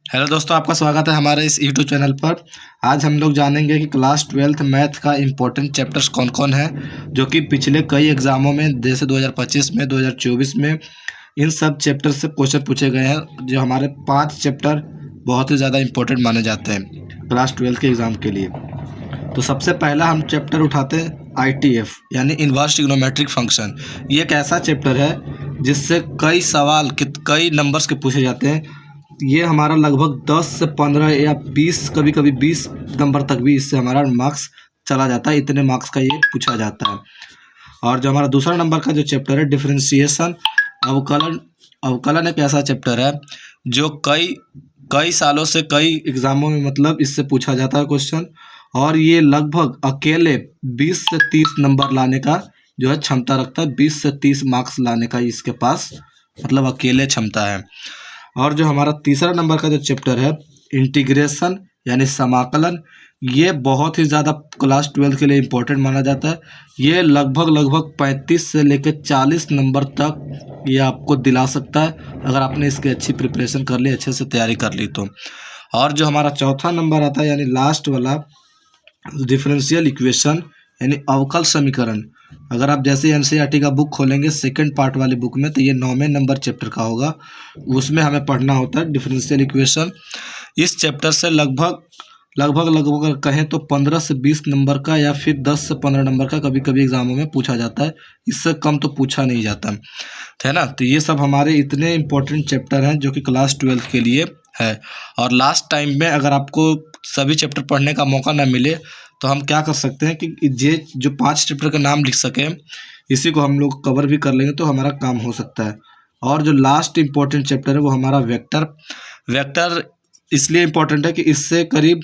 Hello दोस्तों, आपका स्वागत है हमारे इस यूट्यूब चैनल पर। आज हम लोग जानेंगे कि क्लास 12th मैथ का इम्पोर्टेंट चैप्टर्स कौन कौन है, जो कि पिछले कई एग्ज़ामों में जैसे 2025 में, 2024 में इन सब चैप्टर से क्वेश्चन पूछे गए हैं। जो हमारे 5 चैप्टर बहुत ही ज़्यादा इम्पोर्टेंट माने जाते हैं क्लास 12th के एग्ज़ाम के लिए। तो सबसे पहला हम चैप्टर उठाते हैं ITF यानी इन्वर्स ट्रिग्नोमेट्रिक फंक्शन। ये एक ऐसा चैप्टर है जिससे कई सवाल कई नंबर्स के पूछे जाते हैं। ये हमारा लगभग 10 से 15 या 20, कभी कभी 20 नंबर तक भी इससे हमारा मार्क्स चला जाता है। इतने मार्क्स का ये पूछा जाता है। और जो हमारा दूसरा नंबर का जो चैप्टर है डिफरेंशिएशन, अवकलन। अवकलन एक ऐसा चैप्टर है जो कई सालों से कई एग्ज़ामों में मतलब इससे पूछा जाता है क्वेश्चन। और ये लगभग अकेले 20 से 30 नंबर लाने का जो है क्षमता रखता है। 20 से 30 मार्क्स लाने का इसके पास मतलब अकेले क्षमता है। और जो हमारा तीसरा नंबर का जो चैप्टर है इंटीग्रेशन यानी समाकलन, ये बहुत ही ज़्यादा क्लास 12 के लिए इम्पोर्टेंट माना जाता है। ये लगभग 35 से लेकर 40 नंबर तक ये आपको दिला सकता है अगर आपने इसकी अच्छी प्रिपरेशन कर ली, अच्छे से तैयारी कर ली तो। और जो हमारा चौथा नंबर आता है यानी लास्ट वाला डिफरेंशियल इक्वेशन यानी अवकल समीकरण। अगर आप जैसे NCERT का बुक खोलेंगे सेकंड पार्ट वाली बुक में, तो ये 9वें नंबर चैप्टर का होगा। उसमें हमें पढ़ना होता है डिफरेंशियल इक्वेशन। इस चैप्टर से लगभग कहें तो 15 से 20 नंबर का या फिर 10 से 15 नंबर का कभी कभी एग्जामों में पूछा जाता है। इससे कम तो पूछा नहीं जाता है ना। तो ये सब हमारे इतने इम्पोर्टेंट चैप्टर हैं जो कि क्लास 12 के लिए है। और लास्ट टाइम में अगर आपको सभी चैप्टर पढ़ने का मौका ना मिले तो हम क्या कर सकते हैं कि ये जो 5 चैप्टर का नाम लिख सकें, इसी को हम लोग कवर भी कर लेंगे तो हमारा काम हो सकता है। और जो लास्ट इम्पोर्टेंट चैप्टर है वो हमारा वेक्टर इसलिए इम्पोर्टेंट है कि इससे करीब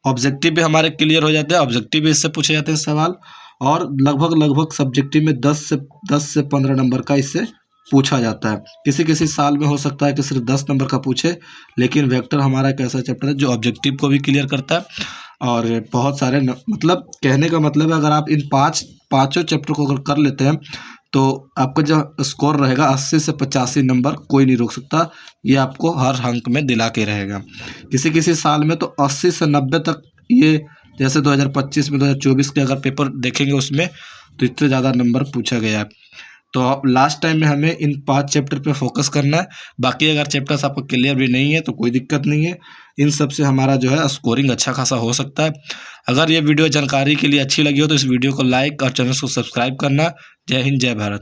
ऑब्जेक्टिव भी हमारे क्लियर हो जाते हैं। ऑब्जेक्टिव भी इससे पूछे जाते हैं सवाल। और लगभग सब्जेक्टिव में 10 से 15 नंबर का इससे पूछा जाता है। किसी साल में हो सकता है कि सिर्फ 10 नंबर का पूछे, लेकिन वेक्टर हमारा एक ऐसा चैप्टर है जो ऑब्जेक्टिव को भी क्लियर करता है। और बहुत सारे मतलब कहने का मतलब है, अगर आप इन पाँचों चैप्टर को अगर कर लेते हैं तो आपका जो स्कोर रहेगा 80 से 85 नंबर कोई नहीं रोक सकता। ये आपको हर अंक में दिला के रहेगा। किसी साल में तो 80 से 90 तक, ये जैसे 2025 में 2024 के अगर पेपर देखेंगे उसमें तो इतने ज़्यादा नंबर पूछा गया है। तो लास्ट टाइम में हमें इन 5 चैप्टर पे फोकस करना है। बाकी अगर चैप्टर्स आपको क्लियर भी नहीं है तो कोई दिक्कत नहीं है। इन सब से हमारा जो है स्कोरिंग अच्छा खासा हो सकता है। अगर ये वीडियो जानकारी के लिए अच्छी लगी हो तो इस वीडियो को लाइक और चैनल को सब्सक्राइब करना। जय हिंद, जय भारत।